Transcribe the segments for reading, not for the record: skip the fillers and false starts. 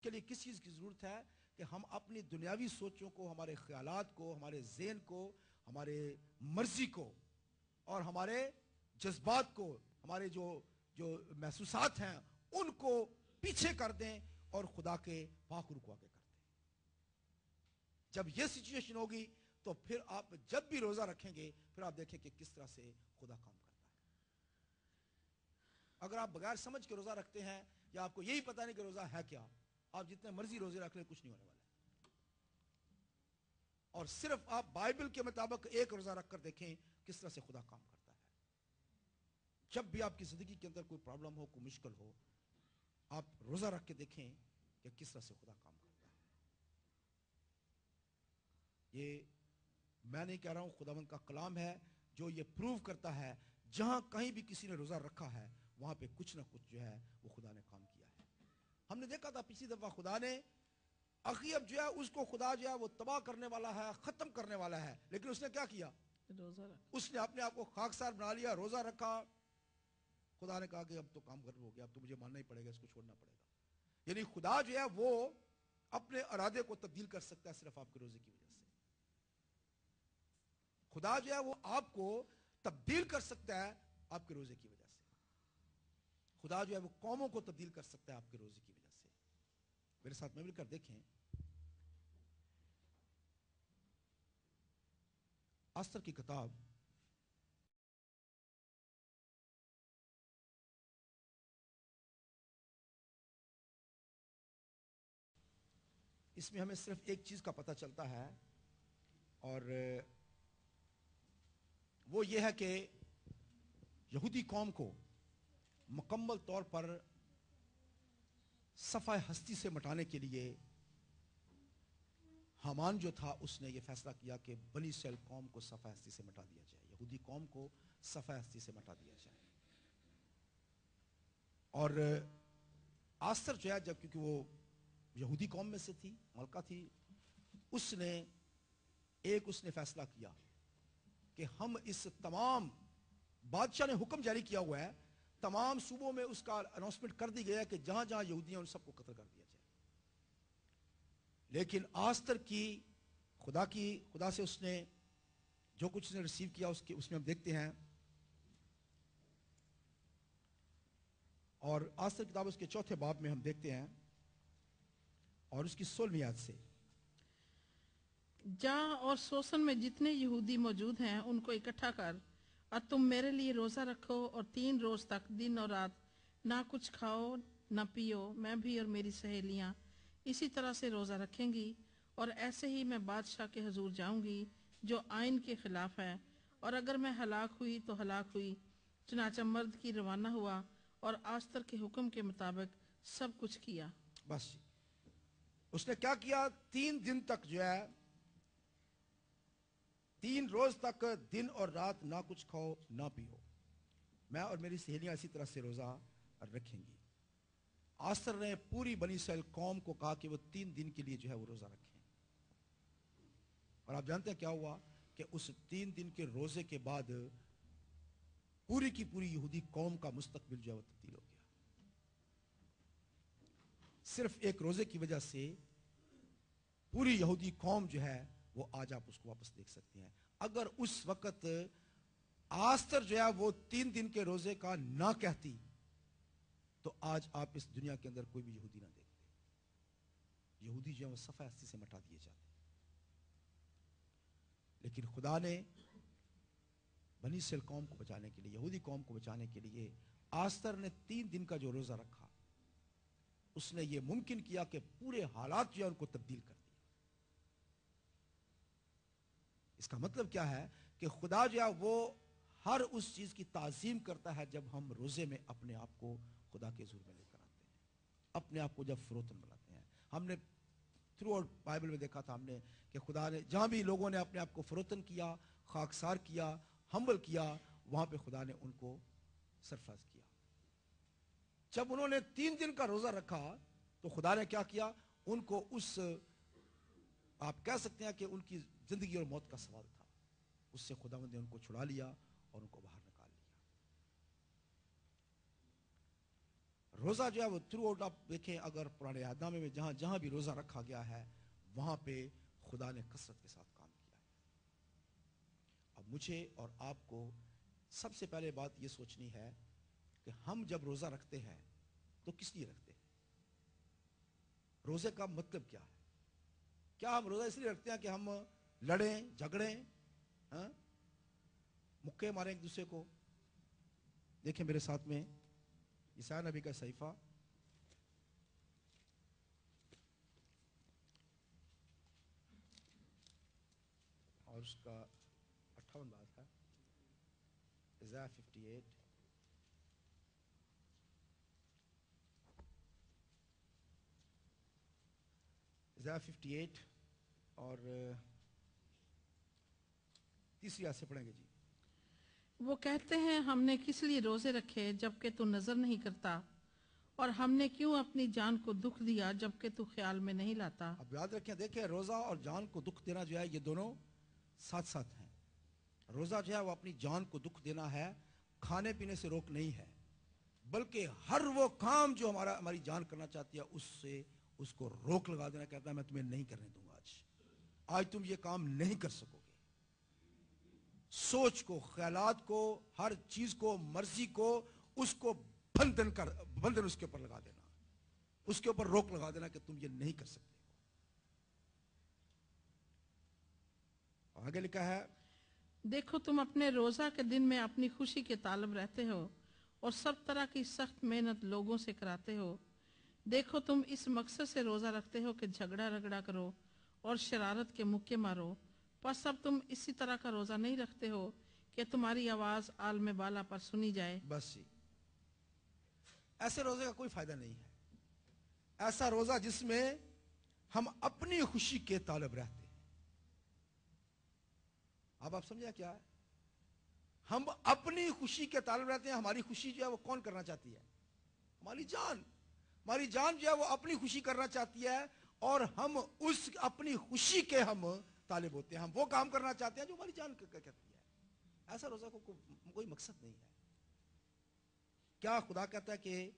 کے لیے کس چیز کی ضرورت ہے کہ ہم اپنی دنیاوی سوچوں کو، ہمارے خیالات کو، ہمارے ذہن کو، ہمارے مرضی کو اور ہمارے جذبات کو، ہمارے جو محسوسات ہیں ان کو پیچھے کر دیں اور خدا کے پاک روح کو آگے کر دیں. جب یہ سچویشن ہوگی تو پھر آپ جب بھی روزہ رکھیں گے پھر آپ دیکھیں کہ کس طرح سے خدا کام کرتا ہے. اگر آپ بغیر سمجھ کے روزہ رکھتے ہیں یا آپ کو یہی پتہ نہیں کہ روزہ ہے کیا، آپ جتنے مرضی روزے رکھ لیں کچھ نہیں ہونے والا ہے. اور صرف آپ بائبل کے مطابق ایک روزہ رکھ کر دیکھیں کس طرح سے خدا کام کرتا ہے. جب بھی آپ کی زندگی کے اندر کوئی پرابلم ہو، کوئی مشکل ہو، آپ روزہ رکھ کے دیکھیں کہ کس طرح سے خدا کام کرتا ہے. یہ میں نہیں کہہ رہا ہوں، خداوند کا کلام ہے جو یہ پروو کرتا ہے. جہاں کہیں بھی کسی نے روزہ رکھا ہے وہاں پہ کچھ نہ کچھ جو ہے وہ خدا نے کام کیا ہے. ہم نے دیکھا تھا پچھلی دفعہ خدا نے اخیب جو ہے اس کو خدا جو ہے وہ تباہ کرنے والا ہے، ختم کرنے والا ہے، لیکن اس نے کیا کیا؟ روزہ رکھا. اس نے اپنے آپ کو خاکسار بنا لیا، روزہ رکھا. خدا نے کہا کہ اب تو کام ختم ہو گیا، اب تو مجھے ماننا ہی پڑے گا، اس کو چھوڑنا پڑے گا. یعنی خدا جو ہے وہ اپنے ارادے کو تبدیل کر سکتا ہے صرف آپ کے روزے کی وجہ سے. خدا جو ہے وہ آپ کو تبدیل کر سکتا ہے آپ کے روزے کی وجہ سے. خدا جو ہے وہ قوموں کو تبدیل کر سکتا ہے آپ کے روزے کی وجہ سے. میرے ساتھ میں مل کر دیکھیں استر کی کتاب اس میں ہمیں صرف ایک چیز کا پتہ چلتا ہے اور وہ یہ ہے کہ یہودی قوم کو مکمل طور پر صفحہ ہستی سے مٹانے کے لیے حامان جو تھا اس نے یہ فیصلہ کیا کہ بنی اسرائیل قوم کو صفحہ ہستی سے مٹا دیا جائے، یہودی قوم کو صفحہ ہستی سے مٹا دیا جائے. اور آستر جو ہے جب کیونکہ وہ یہودی قوم میں سے تھی، ملکہ تھی، اس نے فیصلہ کیا کہ ہم اس تمام بادشاہ نے حکم جاری کیا ہوا ہے، تمام صوبوں میں اس کا اناؤنسمنٹ کر دی گیا ہے کہ جہاں جہاں یہودی ہیں ان سب کو قتل کر دیا جائے. لیکن آستر کی خدا سے اس نے جو کچھ اس نے ریسیو کیا اس میں ہم دیکھتے ہیں. اور آستر کتاب اس کے 4 باب میں ہم دیکھتے ہیں اور اس کی 16ویں آیت سے، جا اور سوسن میں جتنے یہودی موجود ہیں ان کو اکٹھا کر اور تم میرے لیے روزہ رکھو اور 3 روز تک دن اور رات نہ کچھ کھاؤ نہ پیو. میں بھی اور میری سہیلیاں اسی طرح سے روزہ رکھیں گی اور ایسے ہی میں بادشاہ کے حضور جاؤں گی جو آئین کے خلاف ہے، اور اگر میں ہلاک ہوئی تو ہلاک ہوئی. چنانچہ مرد کی روانہ ہوا اور آستر کے حکم کے مطابق سب کچھ کیا. بس اس نے کیا کیا؟ 3 دن تک جو ہے 3 روز تک دن اور رات نہ کچھ کھاؤ نہ پیو. میں اور میری سہیلیاں اسی طرح سے روزہ رکھیں گی. آستر نے پوری بنی اسرائیل قوم کو کہا کہ وہ 3 دن کے لیے جو ہے وہ روزہ رکھیں. اور آپ جانتے ہیں کیا ہوا کہ اس 3 دن کے روزے کے بعد پوری کی پوری یہودی قوم کا مستقبل جو ہے وہ تبدیل ہو گیا. صرف ایک روزے کی وجہ سے پوری یہودی قوم جو ہے وہ آج آپ اس کو واپس دیکھ سکتے ہیں. اگر اس وقت آستر جو ہے وہ 3 دن کے روزے کا نہ کہتی تو آج آپ اس دنیا کے اندر کوئی بھی یہودی نہ دیکھتے. یہودی جو ہے وہ صفحہ ہستی سے مٹا دیے جاتے. لیکن خدا نے بنی اسرائیل قوم کو بچانے کے لیے، یہودی قوم کو بچانے کے لیے آستر نے 3 دن کا جو روزہ رکھا، اس نے یہ ممکن کیا کہ پورے حالات جو ہے ان کو تبدیل کر دیا. اس کا مطلب کیا ہے کہ خدا جو ہے وہ ہر اس چیز کی تعظیم کرتا ہے جب ہم روزے میں اپنے آپ کو خدا کے حضور میں لے کر آتے ہیں، اپنے آپ کو جب فروتن بناتے ہیں. ہم نے تھرو آؤٹ بائبل میں دیکھا تھا ہم نے کہ خدا نے جہاں بھی لوگوں نے اپنے آپ کو فروتن کیا، خاکسار کیا، ہمبل کیا، وہاں پہ خدا نے ان کو سرفراز کیا. جب انہوں نے 3 دن کا روزہ رکھا تو خدا نے کیا کیا؟ ان کو اس آپ کہہ سکتے ہیں کہ ان کی زندگی اور موت کا سوال تھا، اس سے خدا نے ان کو چھڑا لیا اور ان کو باہر نکال لیا. روزہ جو ہے وہ تھرو آؤٹ آپ دیکھیں اگر پرانے عہد نامے میں جہاں جہاں بھی روزہ رکھا گیا ہے وہاں پہ خدا نے کثرت کے ساتھ کام کیا ہے۔ اب مجھے اور آپ کو سب سے پہلے بات یہ سوچنی ہے کہ ہم جب روزہ رکھتے ہیں تو کس لیے رکھتے ہیں؟ روزے کا مطلب کیا ہے؟ کیا ہم روزہ اس لیے رکھتے ہیں کہ ہم لڑیں جھگڑیں مکے ماریں ایک دوسرے کو؟ دیکھیں میرے ساتھ میں یسایا نبی کا صحیفہ اور اس کا 58 بات ہے Isaiah 58 Isaiah 58 اور تیسری آیت سے پڑھیں گے جی۔ وہ کہتے ہیں ہم نے کس لیے روزے رکھے جبکہ تو نظر نہیں کرتا، اور ہم نے کیوں اپنی جان کو دکھ دیا جبکہ تو خیال میں نہیں لاتا۔ اب یاد رکھیں، دیکھیں روزہ اور جان کو دکھ دینا جو ہے یہ دونوں ساتھ ساتھ ہیں۔ روزہ جو ہے وہ اپنی جان کو دکھ دینا ہے، کھانے پینے سے روک نہیں ہے، بلکہ ہر وہ کام جو ہماری جان کرنا چاہتی ہے اس کو روک لگا دینا، کہتا ہے میں تمہیں نہیں کرنے دوں گا، آج تم یہ کام نہیں کر سکو گے۔ سوچ کو، خیالات کو، ہر چیز کو، مرضی کو، اس کو بندھن اس کے اوپر لگا دینا، اس کے اوپر روک لگا دینا کہ تم یہ نہیں کر سکتے۔ آگے لکھا ہے دیکھو تم اپنے روزہ کے دن میں اپنی خوشی کے طالب رہتے ہو اور سب طرح کی سخت محنت لوگوں سے کراتے ہو۔ دیکھو تم اس مقصد سے روزہ رکھتے ہو کہ جھگڑا رگڑا کرو اور شرارت کے مکے مارو، پس اب تم اسی طرح کا روزہ نہیں رکھتے ہو کہ تمہاری آواز عالم بالا پر سنی جائے۔ بس جی، ایسے روزے کا کوئی فائدہ نہیں ہے۔ ایسا روزہ جس میں ہم اپنی خوشی کے طالب رہتے ہیں۔ اب آپ سمجھا کیا ہے؟ ہم اپنی خوشی کے طالب رہتے ہیں۔ ہماری خوشی جو ہے وہ کون کرنا چاہتی ہے؟ ہماری جان۔ ہماری جان جو ہے وہ اپنی خوشی کرنا چاہتی ہے، اور ہم اس اپنی خوشی کے ہم طالب ہوتے ہیں۔ ہم وہ کام کرنا چاہتے ہیں جو ہماری جان کہتی ہے۔ ایسا روزہ کو کوئی مقصد نہیں ہے۔ کیا خدا کہتا ہے کہ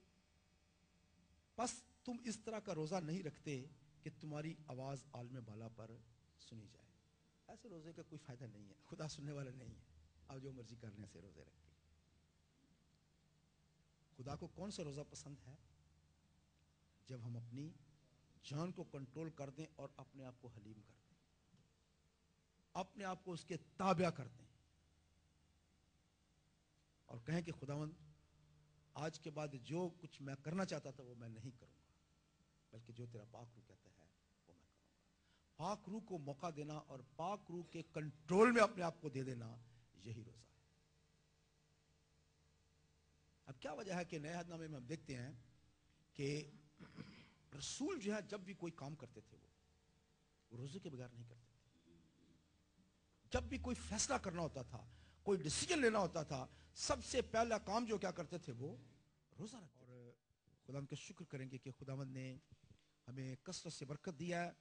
بس تم اس طرح کا روزہ نہیں رکھتے کہ تمہاری آواز عالم بالا پر سنی جائے؟ ایسے روزے کا کوئی فائدہ نہیں ہے، خدا سننے والا نہیں ہے۔ آپ جو مرضی کر لیں، ایسے روزے رکھ کے۔ خدا کو کون سا روزہ پسند ہے؟ جب ہم اپنی جان کو کنٹرول کر دیں اور اپنے آپ کو حلیم کر دیں، اپنے آپ کو اس کے تابع کر دیں، اور کہیں کہ خداوند آج کے بعد جو کچھ میں کرنا چاہتا تھا وہ میں نہیں کروں گا، بلکہ جو تیرا پاک روح کہتا ہے وہ میں کروں گا۔ پاک روح کو موقع دینا اور پاک روح کے کنٹرول میں اپنے آپ کو دے دینا، یہی روزہ ہے۔ اب کیا وجہ ہے کہ نئے عہد نامے میں ہم دیکھتے ہیں کہ رسول جو ہے جب بھی کوئی کام کرتے تھے وہ روزے کے بغیر نہیں کرتے تھے۔ جب بھی کوئی فیصلہ کرنا ہوتا تھا، کوئی ڈیسیجن لینا ہوتا تھا، سب سے پہلا کام جو کیا کرتے تھے وہ روزہ رکھتے تھے۔ اور خداوند کا شکر کریں گے کہ خداوند نے ہمیں کثرت سے برکت دیا ہے،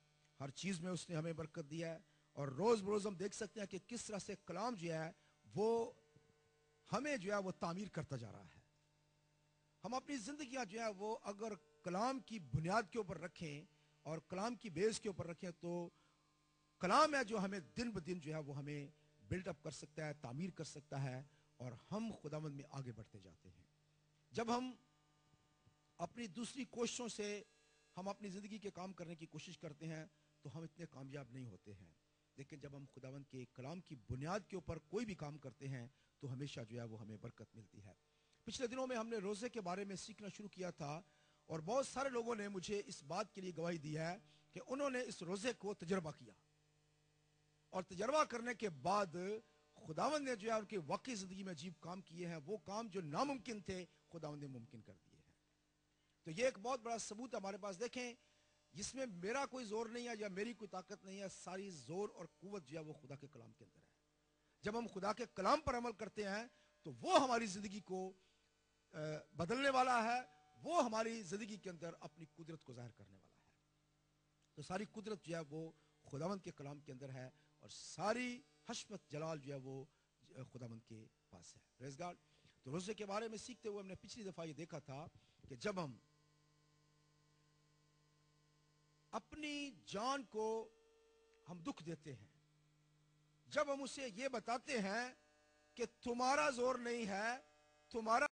ہر چیز میں اس نے ہمیں برکت دیا ہے، اور روز بروز ہم دیکھ سکتے ہیں کہ کس طرح سے کلام جو ہے وہ ہمیں جو ہے وہ تعمیر کرتا جا رہا ہے۔ ہم اپنی زندگیاں جو ہے وہ اگر کلام کی بنیاد کے اوپر رکھیں اور کلام کی بیس کے اوپر رکھیں تو کلام ہے جو ہمیں دن بدن جو ہے وہ ہمیں بلڈ اپ کر سکتا ہے، تعمیر کر سکتا ہے، اور ہم خداوند میں آگے بڑھتے جاتے ہیں۔ جب ہم اپنی دوسری کوششوں سے ہم اپنی زندگی کے کام کرنے کی کوشش کرتے ہیں تو ہم اتنے کامیاب نہیں ہوتے ہیں، لیکن جب ہم خداوند کے کلام کی بنیاد کے اوپر کوئی بھی کام کرتے ہیں تو ہمیشہ جو ہے وہ ہمیں برکت ملتی ہے۔ پچھلے دنوں میں ہم نے روزے کے بارے میں سیکھنا شروع کیا تھا، اور بہت سارے لوگوں نے مجھے اس بات کے لیے گواہی دی ہے کہ انہوں نے اس روزے کو تجربہ کیا، اور تجربہ کرنے کے بعد خداوند نے جو ہے ان کی واقعی زندگی میں عجیب کام کیے ہیں۔ وہ کام جو ناممکن تھے خداوند نے ممکن کر دیے ہیں۔ تو یہ ایک بہت بڑا ثبوت ہے ہمارے پاس۔ دیکھیں، جس میں میرا کوئی زور نہیں ہے یا میری کوئی طاقت نہیں ہے، ساری زور اور قوت جو ہے وہ خدا کے کلام کے اندر ہے۔ جب ہم خدا کے کلام پر عمل کرتے ہیں تو وہ ہماری زندگی کو بدلنے والا ہے، وہ ہماری زندگی کے اندر اپنی قدرت کو ظاہر کرنے والا ہے۔ تو ساری قدرت جو ہے وہ خداوند کے کلام کے اندر ہے، اور ساری حشمت جلال جو ہے وہ خداوند کے پاس ہے۔ پریز گاڈ۔ تو روزے کے بارے میں سیکھتے ہوئے ہم نے پچھلی دفعہ یہ دیکھا تھا کہ جب ہم اپنی جان کو ہم دکھ دیتے ہیں, جب ہم اسے یہ بتاتے ہیں کہ تمہارا زور نہیں ہے, تمہارا